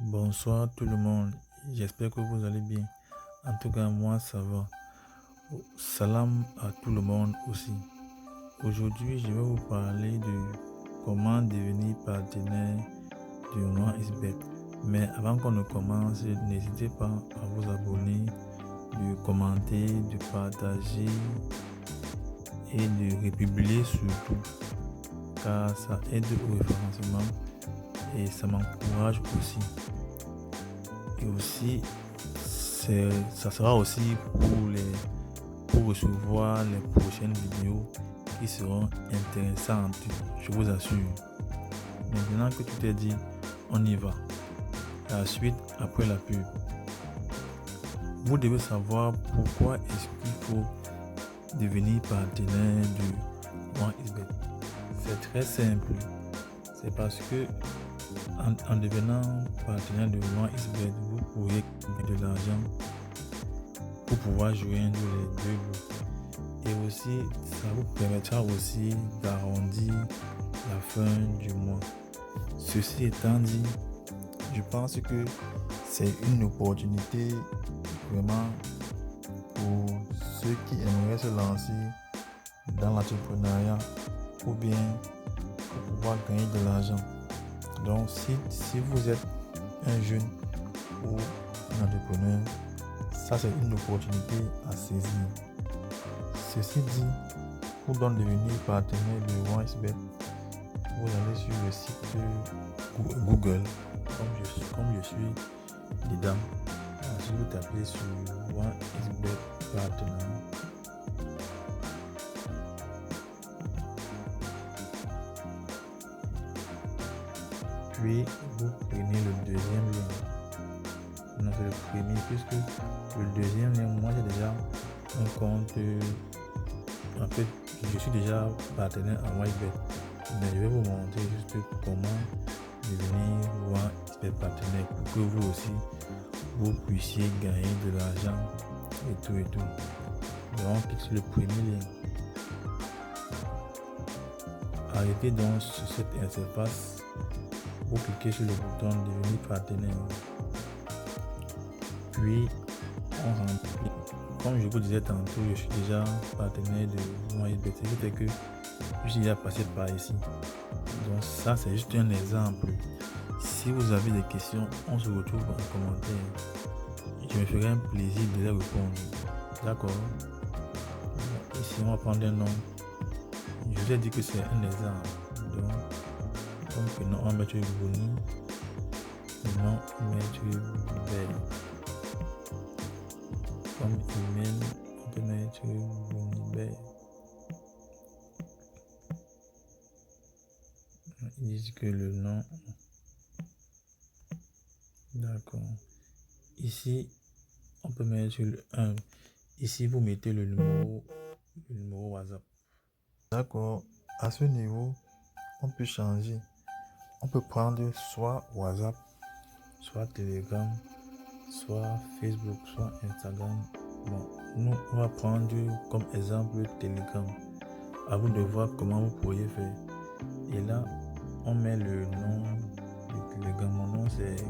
Bonsoir tout le monde, j'espère que vous allez bien. En tout cas, moi ça va. Salam à tout le monde aussi. Aujourd'hui, je vais vous parler de comment devenir partenaire du OneXBet. Mais avant qu'on ne commence, n'hésitez pas à vous abonner, de commenter, de partager et de republier surtout, car ça aide au référencement et ça m'encourage aussi. Et aussi, ça sera aussi pour recevoir les prochaines vidéos qui seront intéressantes, je vous assure. Maintenant que tout est dit, on y va. La suite après la pub. Vous devez savoir pourquoi est-ce qu'il faut devenir partenaire de OneXBet. C'est très simple. C'est parce que en devenant partenaire de OneXBet, vous pourrez gagner de l'argent pour pouvoir joindre les deux bouts. Et aussi, ça vous permettra aussi d'arrondir la fin du mois. Ceci étant dit, je pense que c'est une opportunité vraiment pour ceux qui aimeraient se lancer dans l'entrepreneuriat ou bien pour pouvoir gagner de l'argent. Donc si vous êtes un jeune ou un entrepreneur, ça c'est une opportunité à saisir. Ceci dit, pour donc devenir partenaire de OneXBet, vous allez sur le site Google, comme je suis dedans. Ensuite vous tapez sur OneXBet Partner. Puis vous prenez le deuxième lien. Non, c'est le premier, puisque le deuxième lien, moi j'ai déjà un compte. En fait, je suis déjà partenaire à OneXBet. Mais je vais vous montrer juste comment devenir OneXBet partenaire pour que vous aussi vous puissiez gagner de l'argent et tout. Donc on clique sur le premier lien. Arrêtez donc sur cette interface. Vous cliquez sur le bouton devenir partenaire. Puis on remplit. Comme je vous disais tantôt, je suis déjà partenaire de OneXBet. C'est que je suis déjà passé par ici. Donc ça c'est juste un exemple. Si vous avez des questions, on se retrouve en commentaire. Je me ferai un plaisir de les répondre. D'accord. Ici on va prendre un nom. Je vous ai dit que c'est un exemple. Donc comme prénom on va mettre Boni. Nom on va mettre Belle. Comme email on peut mettre Boni Belle. Ils disent que le nom. D'accord. Ici, on peut mettre le 1. Ici, vous mettez le numéro WhatsApp. D'accord. À ce niveau, on peut changer. On peut prendre soit WhatsApp, soit Telegram, soit Facebook, soit Instagram. Bon, nous, on va prendre comme exemple Telegram. À vous de voir comment vous pourriez faire. Et là, on met le nom du Telegram. Mon nom, c'est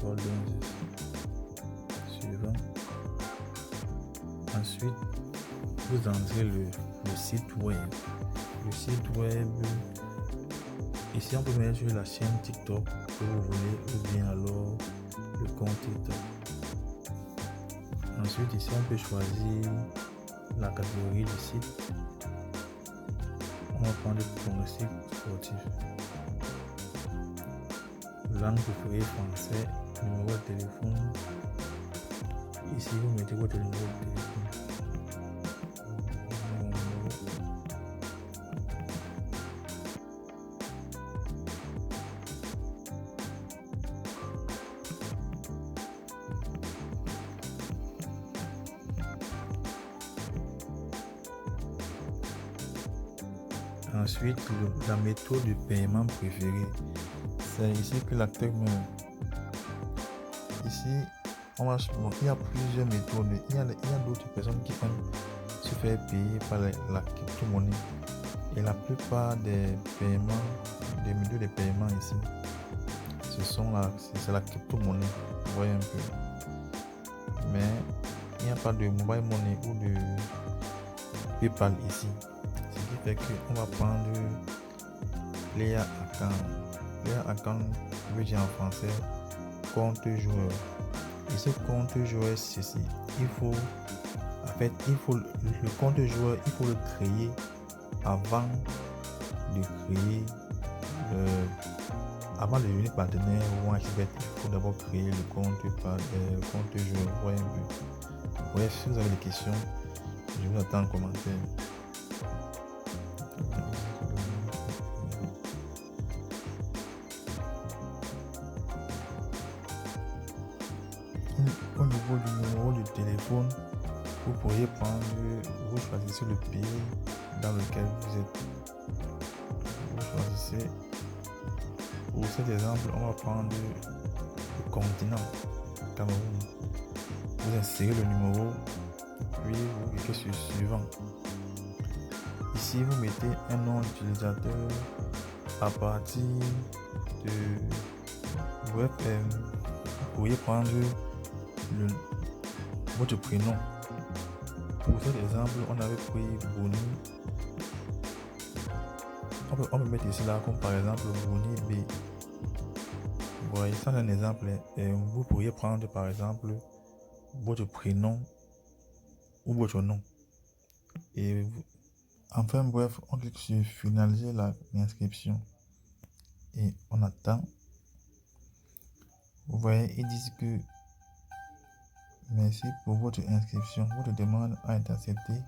Golden. Suivant. Ensuite, vous entrez le site web. Le site web, ici on peut mettre sur la chaîne TikTok que vous voulez ou bien alors le compte TikTok. Ensuite, ici on peut choisir la catégorie du site. On va prendre pour le site sportif. Langue préférée français, numéro de téléphone. Ici vous mettez votre numéro de téléphone. Ensuite, la méthode de paiement préférée. C'est ici que l'acteur meurt. Ici, il y a plusieurs méthodes. Il y a d'autres personnes qui aiment se faire payer par la crypto-monnaie. Et la plupart des paiements, des méthodes de paiement ici c'est la crypto-monnaie, vous voyez un peu. Mais il n'y a pas de mobile money ou de PayPal ici. Ce qui fait qu'on va prendre Player Account. Player Account veut dire en français compte joueur. Et ce compte joueur, c'est ceci. Il faut le compte joueur, il faut le créer avant de devenir partenaire ou un expert. Il faut d'abord créer le compte joueur. Ouais, bref, si vous avez des questions, je vous attends en commentaire. Au niveau du numéro de téléphone, vous choisissez le pays dans lequel vous êtes. Vous choisissez, pour cet exemple, on va prendre le continent Cameroun. Vous insérez le numéro, puis vous cliquez sur suivant. Ici, vous mettez un nom d'utilisateur à partir de... Bref, vous pourriez prendre votre prénom. Pour cet exemple, on avait pris Boni. On peut mettre ici là comme par exemple Boni B. Vous voyez, ça c'est un exemple. Vous pourriez prendre par exemple votre prénom ou votre nom. Et enfin bref, on clique sur finaliser l'inscription. Et on attend. Vous voyez, ils disent que merci pour votre inscription. Votre demande a été acceptée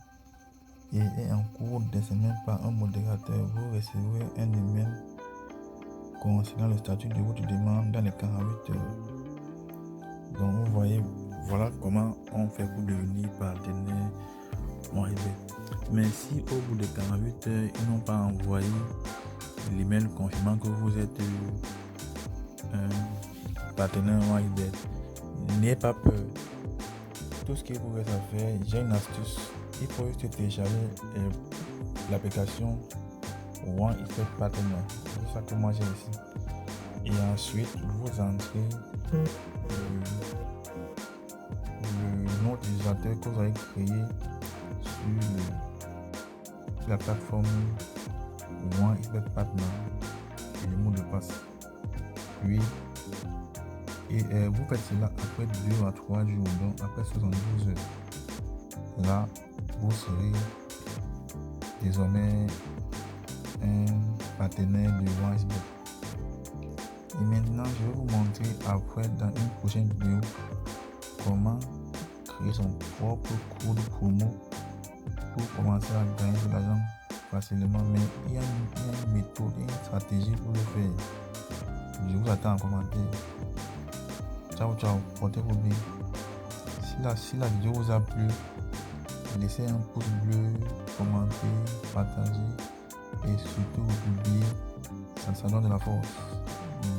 et est en cours d'examen par un modérateur. Vous recevrez un email concernant le statut de votre demande dans les 48 heures. Donc vous voyez, voilà comment on fait pour devenir partenaire MoiBet. Mais si au bout de 48 heures, ils n'ont pas envoyé l'email confirmant que vous êtes partenaire MoiBet, n'ayez pas peur. Tout ce qu'il vous reste à faire, j'ai une astuce. Il faut juste télécharger l'application OneXBet Partner. C'est ça que moi j'ai ici. Et ensuite, vous entrez le nom d'utilisateur que vous avez créé sur la plateforme OneXBet Partner et le mot de passe. Puis, vous faites cela après 2 à 3 jours, donc après 72 heures. Là, vous serez désormais un partenaire de OneXBet. Et maintenant, je vais vous montrer après dans une prochaine vidéo comment créer son propre code promo pour commencer à gagner de l'argent facilement. Mais il y a une méthode, une stratégie pour le faire. Je vous attends en commentaire. Ciao, portez-vous bien. Si la vidéo vous a plu, laissez un pouce bleu, commentez, partagez et surtout vous publiez. Ça donne de la force.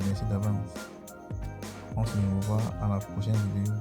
Merci d'avance. On se revoit à la prochaine vidéo.